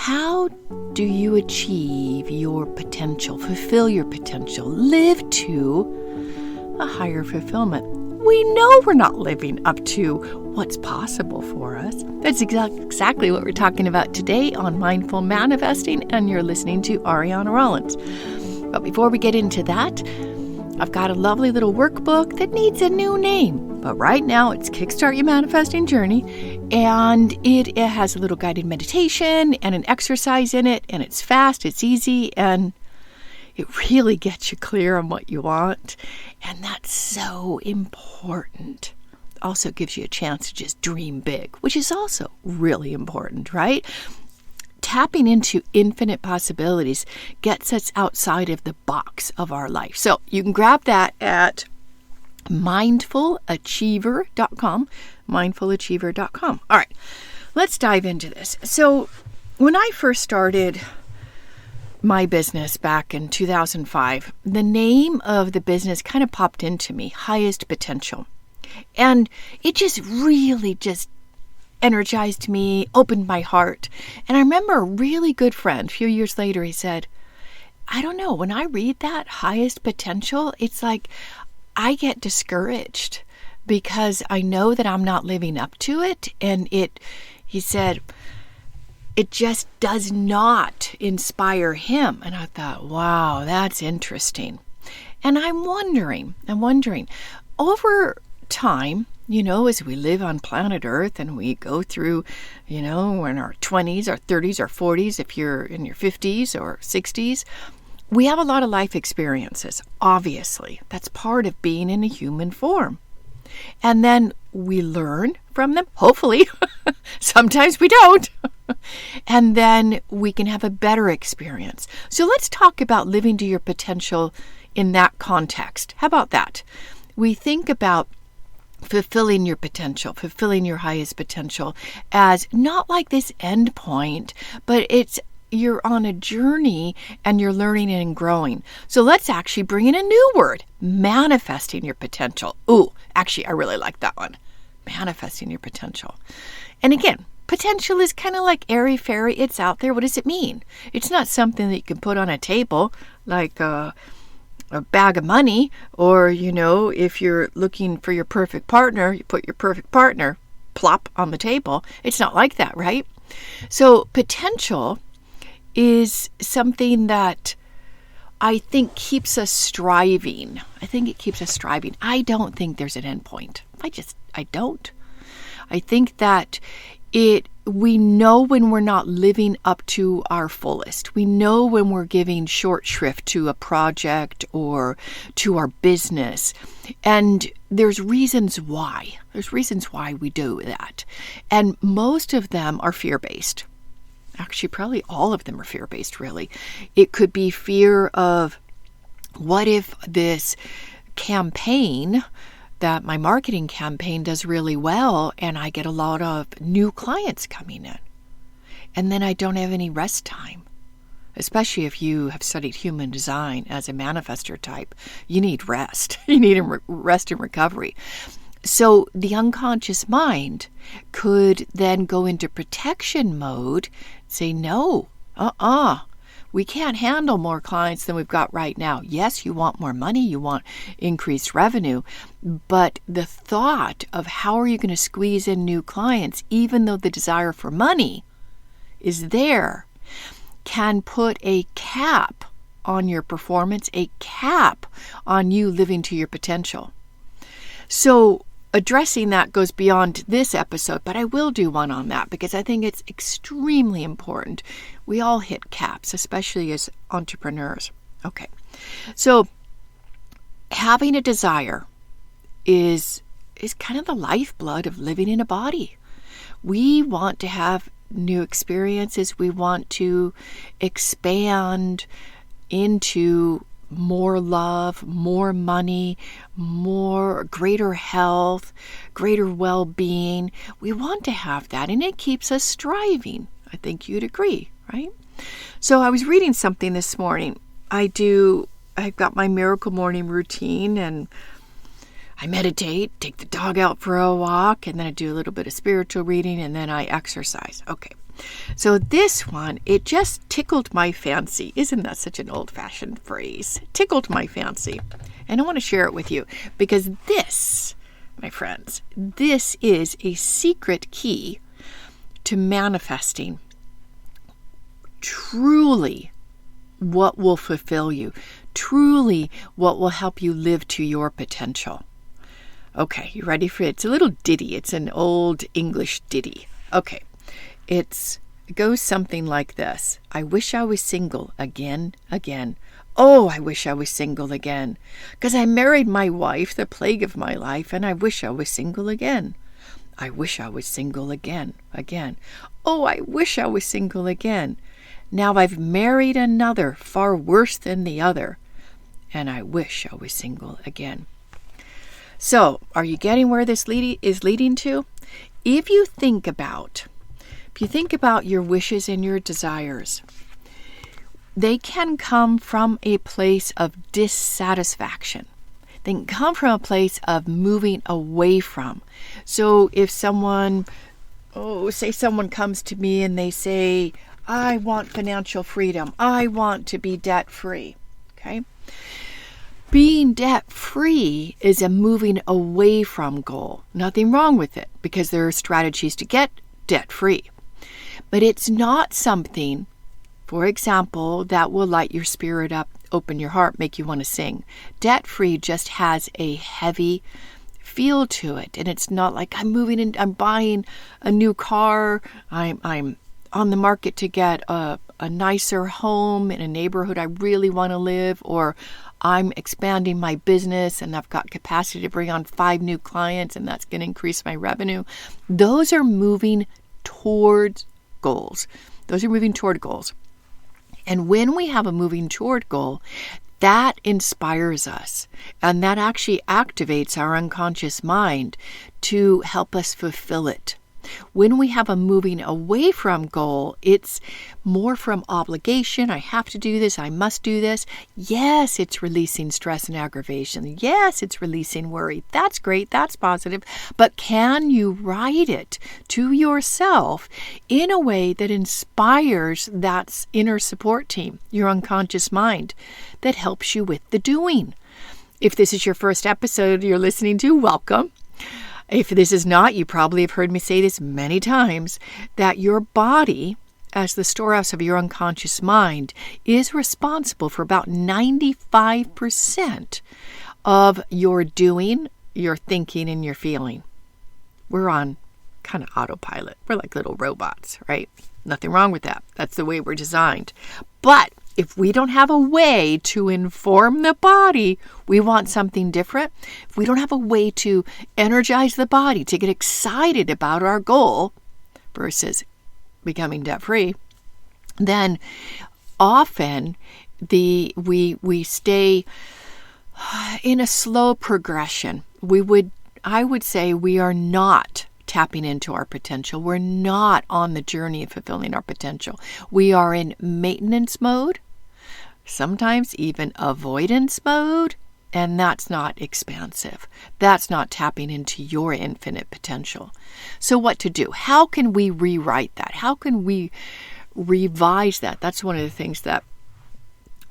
How do you achieve your potential, fulfill your potential, live to a higher fulfillment? We know we're not living up to what's possible for us. That's exactly what we're talking about today on Mindful Manifesting, and you're listening to Ariana Rollins. But before we get into that, I've got a lovely little workbook that needs a new name. But right now it's Kickstart Your Manifesting Journey, and it has a little guided meditation and an exercise in it, and it's fast, it's easy, and it really gets you clear on what you want. And that's so important. Also gives you a chance to just dream big, which is also really important, right? Tapping into infinite possibilities gets us outside of the box of our life. So you can grab that at mindfulachiever.com, mindfulachiever.com. All right, let's dive into this. So when I first started my business back in 2005, the name of the business kind of popped into me, Highest Potential. And it just really energized me, opened my heart. And I remember a really good friend, a few years later, he said, I don't know, when I read that, Highest Potential, it's like I get discouraged because I know that I'm not living up to it. And he said, it just does not inspire him. And I thought, wow, that's interesting. And I'm wondering, over time, as we live on planet Earth and we go through, we're in our 20s, our 30s, our 40s, if you're in your 50s or 60s, we have a lot of life experiences, obviously. That's part of being in a human form. And then we learn from them, hopefully. Sometimes we don't. And then we can have a better experience. So let's talk about living to your potential in that context. How about that? We think about fulfilling your potential, fulfilling your highest potential as not like this end point, but you're on a journey and you're learning and growing. So let's actually bring in a new word, manifesting your potential. Ooh, actually, I really like that one. Manifesting your potential. And again, potential is kind of like airy-fairy. It's out there. What does it mean? It's not something that you can put on a table like a bag of money, or, if you're looking for your perfect partner, you put your perfect partner plop on the table. It's not like that, right? So potential is something that I think keeps us striving. I think it keeps us striving. I don't think there's an end point. I don't. I think that we know when we're not living up to our fullest. We know when we're giving short shrift to a project or to our business. And there's reasons why. There's reasons why we do that. And most of them are fear-based. Actually, probably all of them are fear-based, really. It could be fear of, what if this campaign, that my marketing campaign does really well and I get a lot of new clients coming in, and then I don't have any rest time? Especially if you have studied human design as a manifestor type, you need rest. You need rest and recovery. So the unconscious mind could then go into protection mode, say, no, we can't handle more clients than we've got right now. Yes, you want more money, you want increased revenue, but the thought of how are you going to squeeze in new clients, even though the desire for money is there, can put a cap on your performance, a cap on you living to your potential. So addressing that goes beyond this episode, but I will do one on that because I think it's extremely important. We all hit caps, especially as entrepreneurs. Okay, so having a desire is kind of the lifeblood of living in a body. We want to have new experiences. We want to expand into more love, more money, greater health, greater well-being. We want to have that, and it keeps us striving. I think you'd agree, right? So I was reading something this morning. I've got my miracle morning routine, and I meditate, take the dog out for a walk, and then I do a little bit of spiritual reading, and then I exercise. Okay. So this one, it just tickled my fancy. Isn't that such an old-fashioned phrase? Tickled my fancy. And I want to share it with you because this, my friends, this is a secret key to manifesting truly what will fulfill you, truly what will help you live to your potential. Okay, you ready for it? It's a little ditty. It's an old English ditty. Okay, it goes something like this. I wish I was single again. Oh, I wish I was single again. 'Cause I married my wife, the plague of my life, and I wish I was single again. I wish I was single again. Oh, I wish I was single again. Now I've married another far worse than the other, and I wish I was single again. So, are you getting where this is leading to? If you think about your wishes and your desires, they can come from a place of dissatisfaction. They can come from a place of moving away from. So if someone comes to me and they say, I want financial freedom. I want to be debt-free. Okay? Being debt-free is a moving away from goal. Nothing wrong with it because there are strategies to get debt-free. But it's not something, for example, that will light your spirit up, open your heart, make you want to sing. Debt-free just has a heavy feel to it. And it's not like I'm buying a new car, I'm on the market to get a nicer home in a neighborhood I really want to live, or I'm expanding my business and I've got capacity to bring on 5 new clients and that's going to increase my revenue. Those are moving towards goals. And when we have a moving toward goal, that inspires us and that actually activates our unconscious mind to help us fulfill it. When we have a moving away from goal, it's more from obligation. I have to do this. I must do this. Yes, it's releasing stress and aggravation. Yes, it's releasing worry. That's great. That's positive. But can you write it to yourself in a way that inspires that inner support team, your unconscious mind, that helps you with the doing? If this is your first episode you're listening to, welcome. If this is not, you probably have heard me say this many times, that your body, as the storehouse of your unconscious mind, is responsible for about 95% of your doing, your thinking, and your feeling. We're on kind of autopilot. We're like little robots, right? Nothing wrong with that. That's the way we're designed. But if we don't have a way to inform the body we want something different, if we don't have a way to energize the body to get excited about our goal versus becoming debt-free, then often we stay in a slow progression. I would say we are not tapping into our potential. We're not on the journey of fulfilling our potential. We are in maintenance mode, sometimes even avoidance mode, and that's not expansive. That's not tapping into your infinite potential. So what to do? How can we rewrite that? How can we revise that? That's one of the things that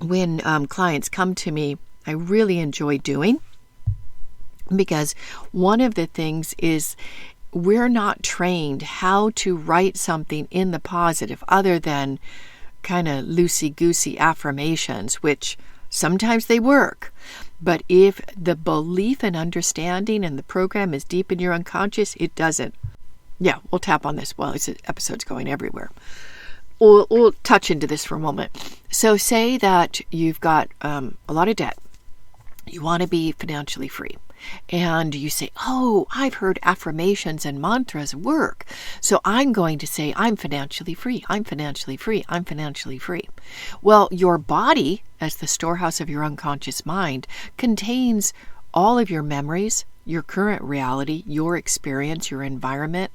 when clients come to me, I really enjoy doing, because one of the things is we're not trained how to write something in the positive other than kind of loosey-goosey affirmations, which sometimes they work. But if the belief and understanding and the program is deep in your unconscious, it doesn't. Yeah, we'll tap on this. Well, this episode's going everywhere. We'll touch into this for a moment. So say that you've got a lot of debt. You want to be financially free. And you say, oh, I've heard affirmations and mantras work. So I'm going to say, I'm financially free. I'm financially free. I'm financially free. Well, your body, as the storehouse of your unconscious mind, contains all of your memories, your current reality, your experience, your environment.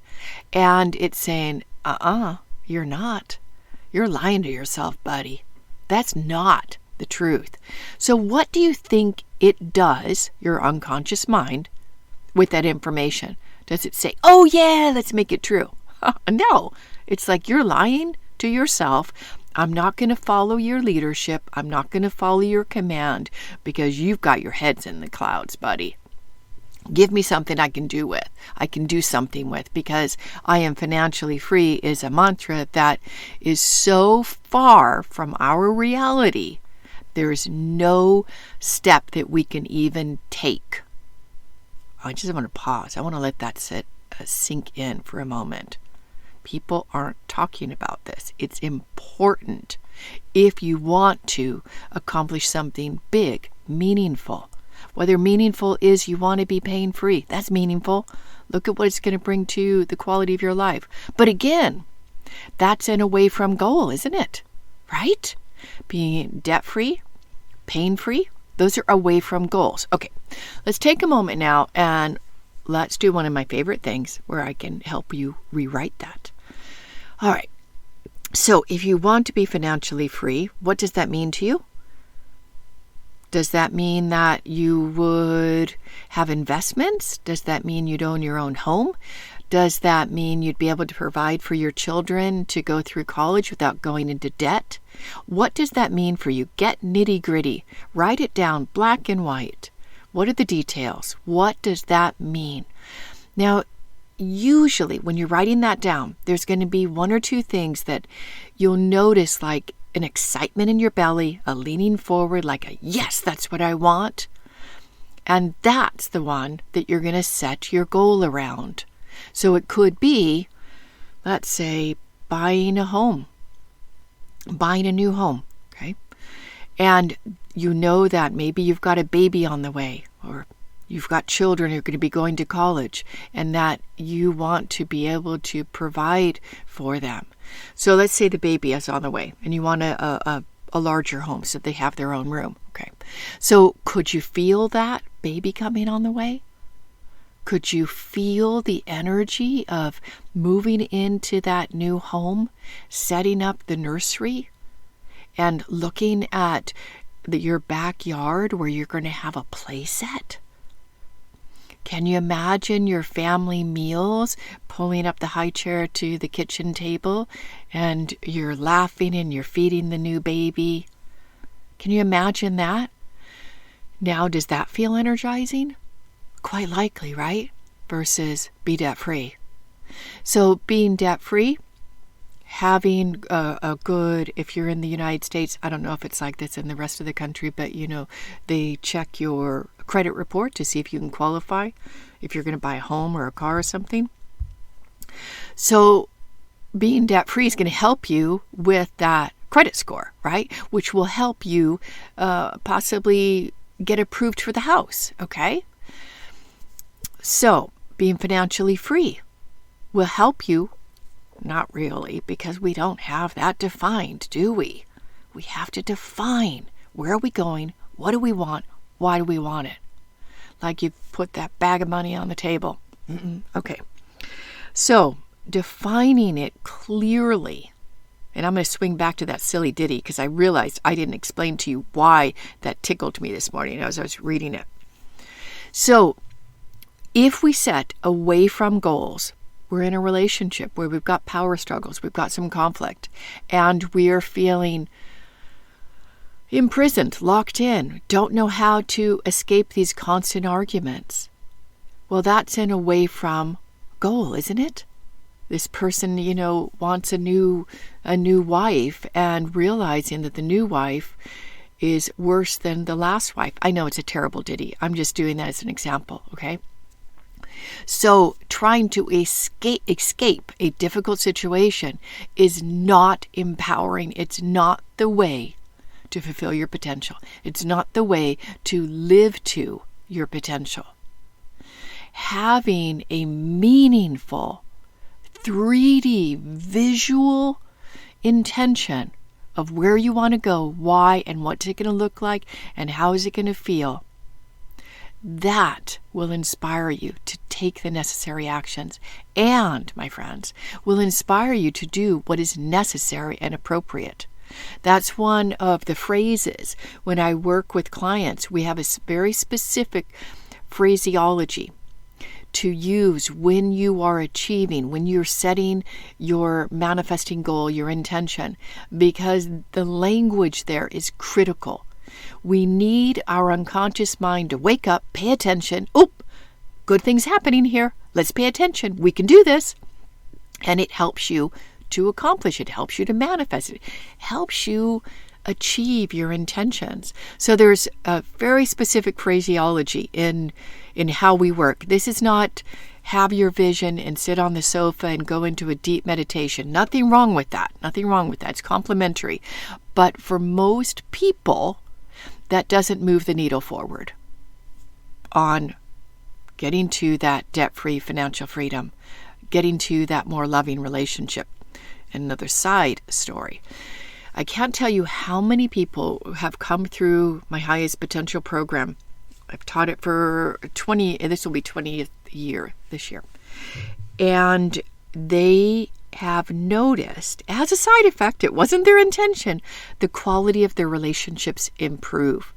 And it's saying, you're not. You're lying to yourself, buddy. That's not the truth. So what do you think it does, your unconscious mind, with that information? Does it say, oh yeah, let's make it true? No, It's like you're lying to yourself. I'm not going to follow your leadership. I'm not going to follow your command because you've got your heads in the clouds, buddy. Give me something I can do with. I can do something with, because I am financially free is a mantra that is so far from our reality. There is no step that we can even take. I just want to pause. I want to let that sink in for a moment. People aren't talking about this. It's important if you want to accomplish something big, meaningful. Whether meaningful is you want to be pain-free. That's meaningful. Look at what it's going to bring to the quality of your life. But again, that's an away from goal, isn't it? Right? Being debt-free, pain-free, those are away from goals. Okay, let's take a moment now and let's do one of my favorite things where I can help you rewrite that. All right. So if you want to be financially free, what does that mean to you? Does that mean that you would have investments? Does that mean you'd own your own home? Does that mean you'd be able to provide for your children to go through college without going into debt? What does that mean for you? Get nitty-gritty. Write it down, black and white. What are the details? What does that mean? Now, usually when you're writing that down, there's going to be one or two things that you'll notice, like an excitement in your belly, a leaning forward, like a yes, that's what I want. And that's the one that you're going to set your goal around. So it could be, let's say, buying a home, buying a new home, okay? And you know that maybe you've got a baby on the way, or you've got children who are going to be going to college, and that you want to be able to provide for them. So let's say the baby is on the way and you want a larger home so they have their own room. Okay. So could you feel that baby coming on the way? Could you feel the energy of moving into that new home, setting up the nursery, and looking at your backyard where you're going to have a play set? Can you imagine your family meals, pulling up the high chair to the kitchen table, and you're laughing and you're feeding the new baby? Can you imagine that? Now, does that feel energizing? Quite likely, right? Versus be debt-free. So being debt-free, having a good, if you're in the United States, I don't know if it's like this in the rest of the country, but they check your credit report to see if you can qualify, if you're going to buy a home or a car or something. So being debt-free is going to help you with that credit score, right? Which will help you possibly get approved for the house, okay? So being financially free will help you. Not really, because we don't have that defined, do we? We have to define, where are we going? What do we want? Why do we want it? Like you put that bag of money on the table. Okay. So defining it clearly, and I'm going to swing back to that silly ditty because I realized I didn't explain to you why that tickled me this morning as I was reading it. So if we set away from goals, we're in a relationship where we've got power struggles, we've got some conflict, and we are feeling imprisoned, locked in, don't know how to escape these constant arguments. Well, that's an away from goal, isn't it? This person, wants a new wife, and realizing that the new wife is worse than the last wife. I know it's a terrible ditty. I'm just doing that as an example, okay? So trying to escape a difficult situation is not empowering. It's not the way to fulfill your potential. It's not the way to live to your potential. Having a meaningful 3D visual intention of where you want to go, why, and what's it going to look like, and how is it going to feel, that will inspire you to take the necessary actions and, my friends, will inspire you to do what is necessary and appropriate. That's one of the phrases when I work with clients. We have a very specific phraseology to use when you are achieving, when you're setting your manifesting goal, your intention, because the language there is critical. We need our unconscious mind to wake up, pay attention. Oop, good things happening here. Let's pay attention. We can do this. And it helps you to accomplish it. It helps you to manifest it. It helps you achieve your intentions. So there's a very specific phraseology in how we work. This is not have your vision and sit on the sofa and go into a deep meditation. Nothing wrong with that. Nothing wrong with that. It's complementary. But for most people, that doesn't move the needle forward on getting to that debt-free financial freedom, getting to that more loving relationship. Another side story. I can't tell you how many people have come through my Highest Potential program. I've taught it for this will be 20th year this year. And they have noticed, as a side effect, it wasn't their intention, the quality of their relationships improve.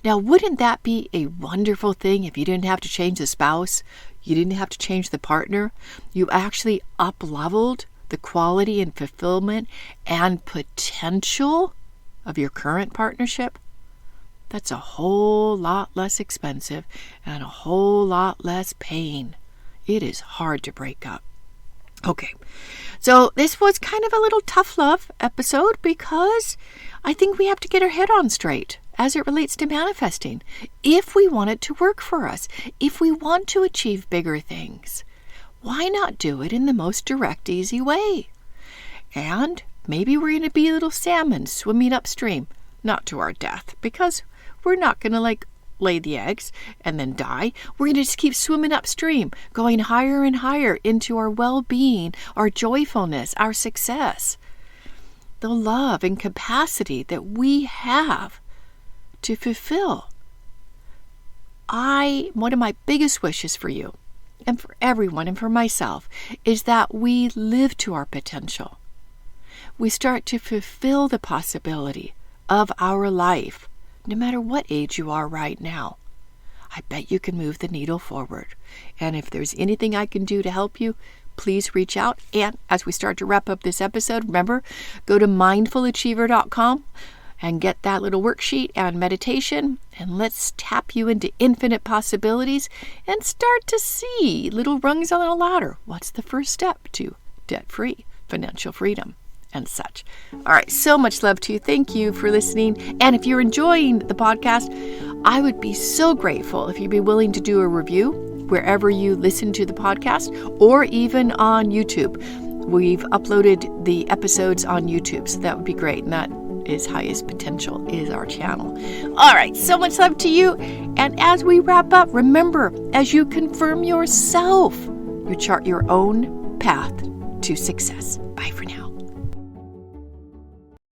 Now, wouldn't that be a wonderful thing if you didn't have to change the spouse? You didn't have to change the partner? You actually up-leveled the quality and fulfillment and potential of your current partnership? That's a whole lot less expensive and a whole lot less pain. It is hard to break up. Okay, so this was kind of a little tough love episode because I think we have to get our head on straight as it relates to manifesting. If we want it to work for us, if we want to achieve bigger things, why not do it in the most direct, easy way? And maybe we're going to be little salmon swimming upstream, not to our death, because we're not going to lay the eggs and then die. We're going to just keep swimming upstream, going higher and higher into our well-being, our joyfulness, our success, the love and capacity that we have to fulfill. One of my biggest wishes for you and for everyone and for myself is that we live to our potential. We start to fulfill the possibility of our life, no matter what age you are right now. I bet you can move the needle forward. And if there's anything I can do to help you, please reach out. And as we start to wrap up this episode, remember, go to mindfulachiever.com and get that little worksheet and meditation, and let's tap you into infinite possibilities and start to see little rungs on a ladder. What's the first step to debt-free financial freedom and such? All right, so much love to you. Thank you for listening. And if you're enjoying the podcast, I would be so grateful if you'd be willing to do a review wherever you listen to the podcast, or even on YouTube. We've uploaded the episodes on YouTube, so that would be great. And that is Highest Potential is our channel. All right, so much love to you. And as we wrap up, remember, as you confirm yourself, you chart your own path to success. Bye for now.